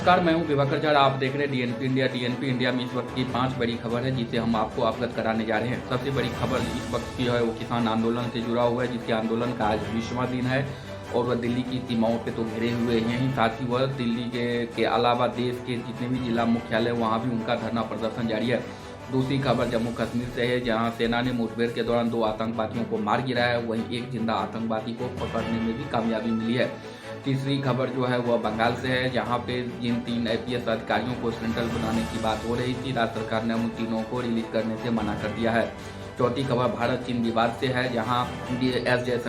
नमस्कार, मैं हूं दिवाकर झा। आप देख रहे हैं डीएनपी इंडिया। डीएनपी इंडिया में इस वक्त की 5 बड़ी खबर है जिसे हम आपको अवगत कराने जा रहे हैं। सबसे बड़ी खबर इस वक्त की है वो किसान आंदोलन से जुड़ा हुआ है, जिसके आंदोलन का आज 20वां दिन है और वह दिल्ली की सीमाओं पे तो घिरे हुए हैं ही, साथ ही वह दिल्ली के अलावा देश के जितने भी जिला मुख्यालय वहाँ भी उनका धरना प्रदर्शन जारी है। दूसरी खबर जम्मू कश्मीर से है, जहां सेना ने मुठभेड़ के दौरान 2 आतंकवादियों को मार गिराया है, वहीं एक जिंदा आतंकवादी को पकड़ने में भी कामयाबी मिली है। तीसरी खबर जो है वह बंगाल से है, जहां पे जिन 3 आईपीएस अधिकारियों को सेंट्रल बनाने की बात हो रही थी, राज्य सरकार ने उन तीनों को रिलीज करने से मना कर दिया है। चौथी खबर भारत चीन विवाद से है, जहां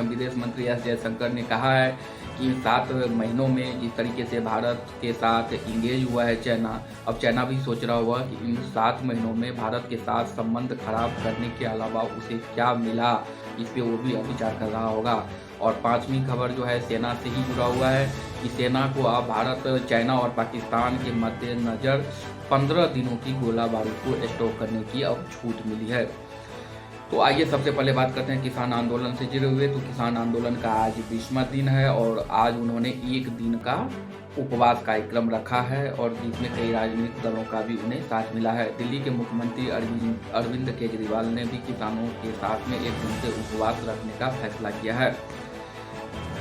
विदेश मंत्री एस जयशंकर ने कहा है कि 7 महीनों में जिस तरीके से भारत के साथ इंगेज हुआ है चाइना, अब चाइना भी सोच रहा हुआ कि इन 7 महीनों में भारत के साथ संबंध खराब करने के अलावा उसे क्या मिला, इस पे वो भी विचार कर रहा होगा। और 5वीं खबर जो है सेना से ही जुड़ा हुआ है कि सेना को अब भारत, चाइना और पाकिस्तान के मद्देनजर 15 दिनों की गोला बारूद को स्टॉक करने की अब छूट मिली है। तो आइए सबसे पहले बात करते हैं किसान आंदोलन से जुड़े हुए। तो किसान आंदोलन का आज 20वां दिन है और आज उन्होंने 1 दिन का उपवास कार्यक्रम रखा है और जिसमें कई राजनीतिक दलों का भी उन्हें साथ मिला है। दिल्ली के मुख्यमंत्री अरविंद केजरीवाल ने भी किसानों के साथ में 1 दिन से उपवास रखने का फैसला किया है।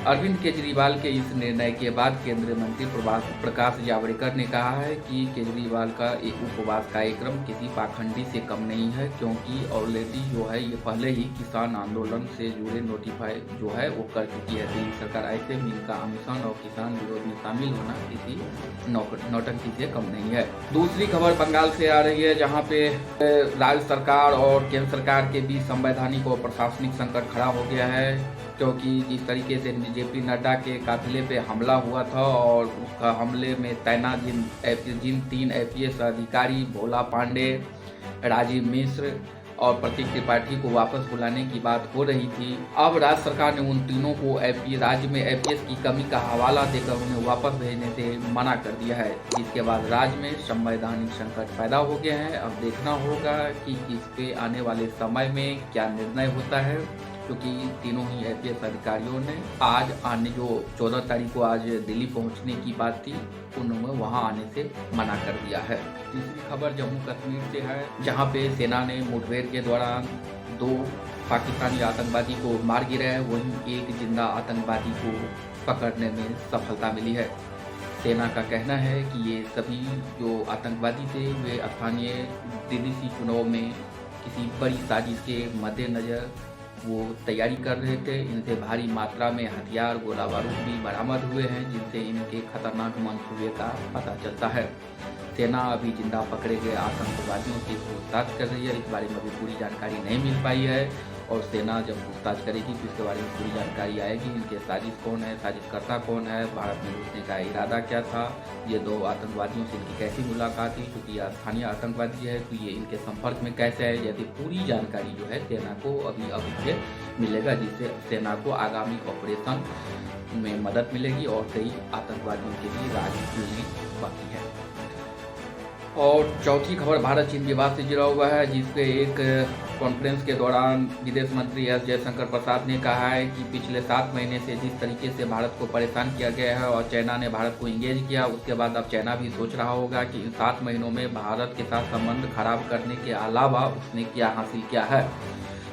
अरविंद केजरीवाल के इस निर्णय के बाद केंद्रीय मंत्री प्रकाश जावड़ेकर ने कहा है कि केजरीवाल का एक उपवास कार्यक्रम किसी पाखंडी से कम नहीं है, क्योंकि ऑलरेडी जो है ये पहले ही किसान आंदोलन से जुड़े नोटिफाई जो है वो कर चुकी है दिल्ली सरकार। ऐसे में इनका अनशन और किसान विरोध में शामिल होना किसी नौटंकी से कम नहीं है। दूसरी खबर बंगाल से आ रही है, जहाँ पे राज्य सरकार और केंद्र सरकार के बीच संवैधानिक और प्रशासनिक संकट खड़ा हो गया है, क्योंकि जिस तरीके से जेपी नड्डा के काफिले पे हमला हुआ था और उसका हमले में तैनात जिन 3 आईपीएस अधिकारी भोला पांडे, राजीव मिश्र और प्रतीक त्रिपाठी को वापस बुलाने की बात हो रही थी, अब राज्य सरकार ने उन तीनों को राज्य में आईपीएस की कमी का हवाला देकर उन्हें वापस भेजने से मना कर दिया है, जिसके बाद राज्य में संवैधानिक संकट पैदा हो गया है। अब देखना होगा कि इस पे आने वाले समय में क्या निर्णय होता है, क्योंकि तीनों ही आईपीएस अधिकारियों ने आज आने जो 14 तारीख को आज दिल्ली पहुंचने की बात थी, उन्होंने वहां आने से मना कर दिया है। तीसरी खबर जम्मू कश्मीर से है, जहां पे सेना ने मुठभेड़ के दौरान 2 पाकिस्तानी आतंकवादी को मार गिराया है, वहीं एक जिंदा आतंकवादी को पकड़ने में सफलता मिली है। सेना का कहना है कि ये सभी जो आतंकवादी थे वे स्थानीय दिल्ली चुनाव में किसी बड़ी साजिश के मद्देनजर वो तैयारी कर रहे थे। इनसे भारी मात्रा में हथियार, गोला बारूद भी बरामद हुए हैं, जिनसे इनके खतरनाक मंसूबे का पता चलता है। सेना अभी जिंदा पकड़े गए आतंकवादियों से पूछताछ कर रही है। इस बारे में अभी पूरी जानकारी नहीं मिल पाई है और सेना जब पूछताछ करेगी तो इसके बारे में पूरी जानकारी आएगी। इनके साजिश कौन है, साजिशकर्ता कौन है, भारत में घुसने का इरादा क्या था, ये 2 आतंकवादियों से इनकी कैसी मुलाकात हुई, क्योंकि ये स्थानीय आतंकवादी है तो ये इनके संपर्क में कैसे आए, जैसी पूरी जानकारी जो है सेना को अभी से मिलेगा, जिससे सेना को आगामी ऑपरेशन में मदद मिलेगी और कई आतंकवादियों के लिए राज खुलने बाकी है। और चौथी खबर भारत चीन विवाद से जुड़ा हुआ है, जिसपे एक कॉन्फ्रेंस के दौरान विदेश मंत्री एस जयशंकर प्रसाद ने कहा है कि पिछले 7 महीने से जिस तरीके से भारत को परेशान किया गया है और चाइना ने भारत को इंगेज किया, उसके बाद अब चाइना भी सोच रहा होगा कि इन 7 महीनों में भारत के साथ संबंध खराब करने के अलावा उसने क्या हासिल किया है,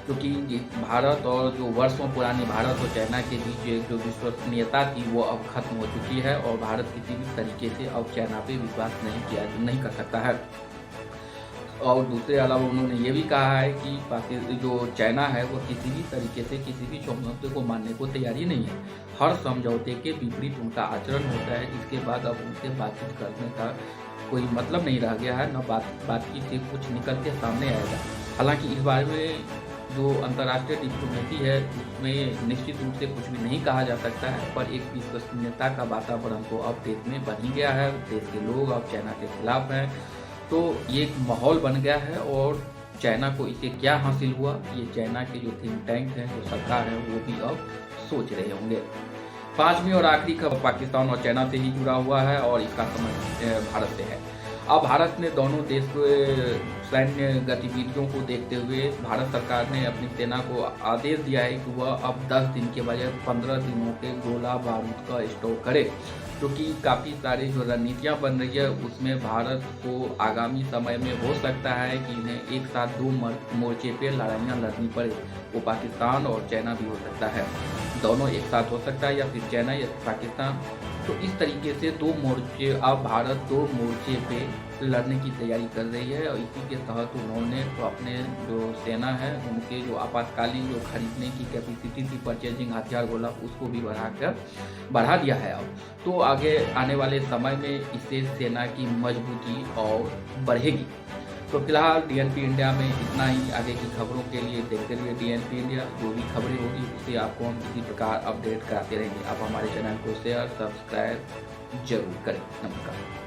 क्योंकि भारत और जो वर्षों पुरानी भारत और चाइना के बीच एक जो विश्वसनीयता थी वो अब खत्म हो चुकी है और भारत किसी भी तरीके से अब चाइना पे विश्वास नहीं कर सकता है। और दूसरे अलावा उन्होंने ये भी कहा है कि जो चाइना है वो किसी भी तरीके से किसी भी समझौते को मानने को तैयारी नहीं है। हर समझौते के विपरीत उनका आचरण होता है, जिसके बाद अब उनसे बातचीत करने का कोई मतलब नहीं रह गया है, न बातचीत से कुछ निकल के सामने आएगा। हालांकि इस बारे में जो अंतर्राष्ट्रीय डिप्लोमेसी है उसमें निश्चित रूप से कुछ भी नहीं कहा जा सकता है, पर एक विश्वसनीयता का वातावरण तो अब देश में बन ही गया है। देश के लोग अब चाइना के खिलाफ हैं, तो ये एक माहौल बन गया है और चाइना को इसे क्या हासिल हुआ, ये चाइना के जो थिंक टैंक हैं, जो सरकार है, वो भी अब सोच रहे होंगे। 5वीं और आखिरी खबर पाकिस्तान और चाइना से ही जुड़ा हुआ है और इसका संबंध भारत से है। अब भारत ने दोनों देश के सैन्य गतिविधियों को देखते हुए भारत सरकार ने अपनी सेना को आदेश दिया है कि वह अब 10 दिन के बजाय 15 दिनों के गोला बारूद का स्टॉक करे, क्योंकि काफ़ी सारी जो रणनीतियाँ बन रही है उसमें भारत को आगामी समय में हो सकता है कि इन्हें एक साथ दो मोर्चे पे लड़ाइयाँ लड़नी पड़े। वो पाकिस्तान और चाइना भी हो सकता है, दोनों एक साथ हो सकता है, या फिर चाइना या पाकिस्तान। तो इस तरीके से दो मोर्चे, अब भारत दो मोर्चे पे लड़ने की तैयारी कर रही है और इसी के तहत उन्होंने तो अपने जो सेना है उनके जो आपातकालीन जो खरीदने की कैपेसिटी थी, परचेजिंग हथियार गोला, उसको भी बढ़ा दिया है अब। तो आगे आने वाले समय में इससे सेना की मजबूती और बढ़ेगी। तो फिलहाल डीएनपी इंडिया में इतना ही। आगे की खबरों के लिए देखते रहिए डीएनपी इंडिया। जो भी खबरें होगी उसे आपको हम इसी प्रकार अपडेट कराते रहेंगे। आप हमारे चैनल को शेयर सब्सक्राइब जरूर करें। नमस्कार।